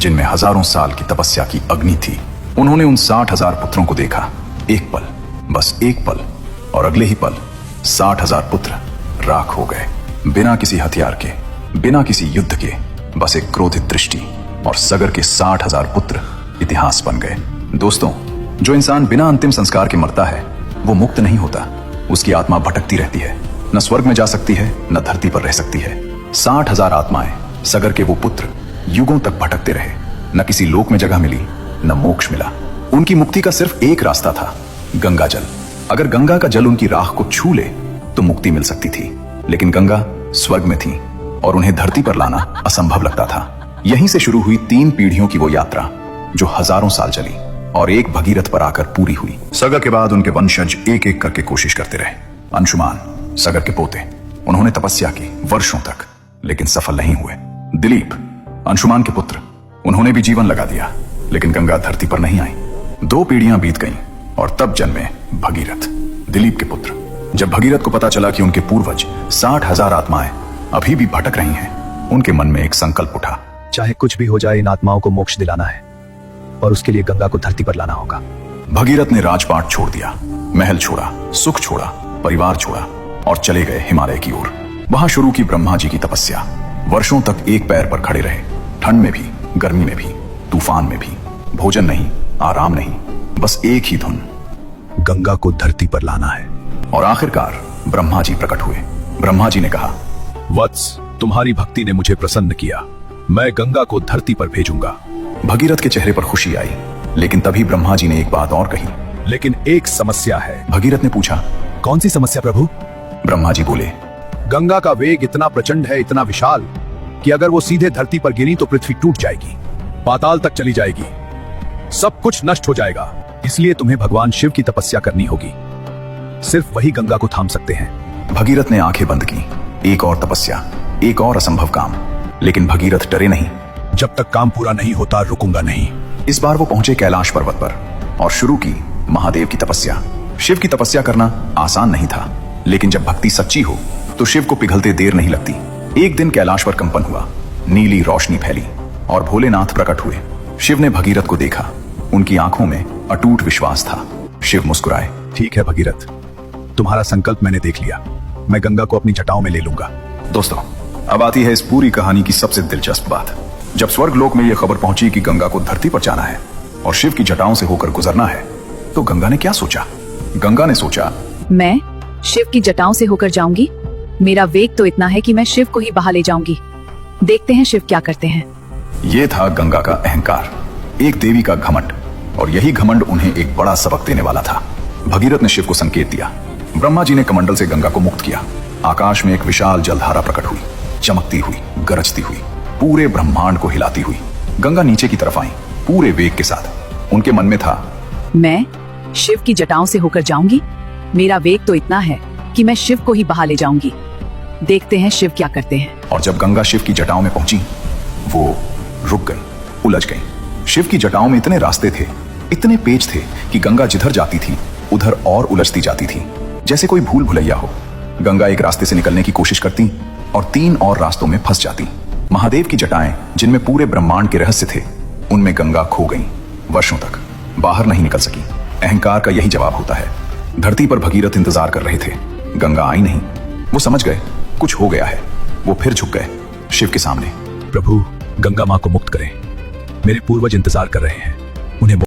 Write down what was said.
जिनमें हजारों साल की तपस्या की अग्नि थी। उन्होंने उन 60,000 पुत्रों को देखा। एक पल, बस एक पल, और अगले ही पल 60,000 पुत्र राख हो गए। बिना किसी हथियार के, बिना किसी युद्ध के, बस एक क्रोधित दृष्टि, और सगर के 60,000 पुत्र इतिहास बन गए। दोस्तों, जो इंसान बिना अंतिम संस्कार के मरता है वो मुक्त नहीं होता। उसकी आत्मा भटकती रहती है, न स्वर्ग में जा सकती है न धरती पर रह सकती है। 60,000 आत्माएं, सगर के वो पुत्र युगों तक भटकते रहे। न किसी लोक में जगह मिली, न मोक्ष मिला। उनकी मुक्ति का सिर्फ एक रास्ता था, गंगा जल। अगर गंगा का जल उनकी राख को छू ले तो मुक्ति मिल सकती थी, लेकिन गंगा स्वर्ग में थी और उन्हें धरती पर लाना असंभव लगता था। यहीं से शुरू हुई 3 पीढ़ियों की वो यात्रा जो हजारों साल चली और एक भगीरथ पर आकर पूरी हुई। सगर के बाद उनके वंशज एक एक करके कोशिश करते रहे। अंशुमान, सगर के पोते, उन्होंने तपस्या की वर्षों तक, लेकिन सफल नहीं हुए। दिलीप, अंशुमान के पुत्र, उन्होंने भी जीवन लगा दिया, लेकिन गंगा धरती पर नहीं आई। 2 पीढ़ियां बीत गईं और तब जन्मे भगीरथ, दिलीप के पुत्र। जब भगीरथ को पता चला कि उनके पूर्वज 60,000 आत्माएं अभी भी भटक रही हैं, उनके मन में एक संकल्प उठा। चाहे कुछ भी हो जाए, इन आत्माओं को मोक्ष दिलाना है और उसके लिए गंगा को धरती पर लाना होगा। भगीरथ ने राजपाट छोड़ दिया, महल छोड़ा, सुख छोड़ा, परिवार छोड़ा और चले गए हिमालय की ओर। वहां शुरू की ब्रह्मा जी की तपस्या। वर्षों तक एक पैर पर खड़े रहे, ठंड में भी, गर्मी में भी, तूफान में भी। भोजन नहीं, आराम नहीं, बस एक ही धुन, गंगा को धरती पर लाना है। और आखिरकार ब्रह्मा जी प्रकट हुए। ब्रह्मा जी ने कहा, वत्स, तुम्हारी भक्ति ने मुझे प्रसन्न किया, मैं गंगा को धरती पर भेजूंगा। भगीरथ के चेहरे पर खुशी आई, लेकिन तभी ब्रह्मा जी ने एक बात और कही। लेकिन एक समस्या है। भगीरथ ने पूछा, कौन सी समस्या प्रभु? ब्रह्मा जी बोले, गंगा का वेग इतना प्रचंड है, इतना विशाल, कि अगर वो सीधे धरती पर गिरी तो पृथ्वी टूट जाएगी, पाताल तक चली जाएगी, सब कुछ नष्ट हो जाएगा। इसलिए तुम्हें भगवान शिव की तपस्या करनी होगी, सिर्फ वही गंगा को थाम सकते हैं। भगीरथ ने आंखें बंद की। एक और तपस्या, एक और असंभव काम, लेकिन भगीरथ डरे नहीं। जब तक काम पूरा नहीं होता रुकूंगा नहीं। इस बार वो पहुंचे कैलाश पर्वत पर और शुरू की महादेव की तपस्या। शिव की तपस्या करना आसान नहीं था, लेकिन जब भक्ति सच्ची हो तो शिव को पिघलते देर नहीं लगती। एक दिन कैलाश पर कंपन हुआ, नीली रोशनी फैली और भोलेनाथ प्रकट हुए। शिव ने भगीरथ को देखा, उनकी आंखों में अटूट विश्वास था। शिव मुस्कुराए, ठीक है भगीरथ, तुम्हारा संकल्प मैंने देख लिया, मैं गंगा को अपनी जटाओं में ले लूंगा। दोस्तों, अब आती है इस पूरी कहानी की सबसे दिलचस्प बात। जब स्वर्ग लोक में यह खबर पहुंची कि गंगा को धरती पर जाना है और शिव की जटाओं से होकर गुजरना है, तो गंगा ने क्या सोचा? गंगा ने सोचा, मैं शिव की जटाओं से होकर जाऊंगी। मेरा वेग तो इतना है कि मैं शिव को ही बहा ले जाऊंगी। देखते हैं शिव क्या करते हैं। ये था गंगा का अहंकार, एक देवी का घमंड, और यही घमंड उन्हें एक बड़ा सबक देने वाला था। भगीरथ ने शिव को संकेत दिया। ब्रह्मा जी ने कमंडल से गंगा को मुक्त किया। आकाश में एक विशाल जलधारा प्रकट हुई, चमकती हुई, गरजती हुई, पूरे ब्रह्मांड को हिलाती हुई। गंगा नीचे की तरफ आई, पूरे वेग के साथ। उनके मन में था, मैं शिव की जटाओं से होकर जाऊंगी। मेरा वेग तो इतना है कि मैं शिव को ही बहा ले जाऊंगी। देखते हैं शिव क्या करते हैं। और जब गंगा शिव की जटाओं में पहुंची, वो रुक गई, उलझ गई। शिव की जटाओं में इतने रास्ते थे, इतने पेच थे कि गंगा जिधर जाती थी उधर और उलझती जाती थी, जैसे कोई भूल भुलैया हो। गंगा एक रास्ते से निकलने की कोशिश करती और 3 और रास्तों में फंस जाती। महादेव की जटाएं, जिनमें पूरे ब्रह्मांड के रहस्य थे, उनमें गंगा खो गई। वर्षों तक बाहर नहीं निकल सकी। अहंकार का यही जवाब होता है। धरती पर भगीरथ इंतजार कर रहे थे, गंगा आई नहीं। वो समझ गए कुछ हो गया है। वो फिर झुक गए शिव के सामने। प्रभु, गंगा माँ को मुक्त करें, मेरे पूर्वज इंतजार कर रहे हैं, उन्हें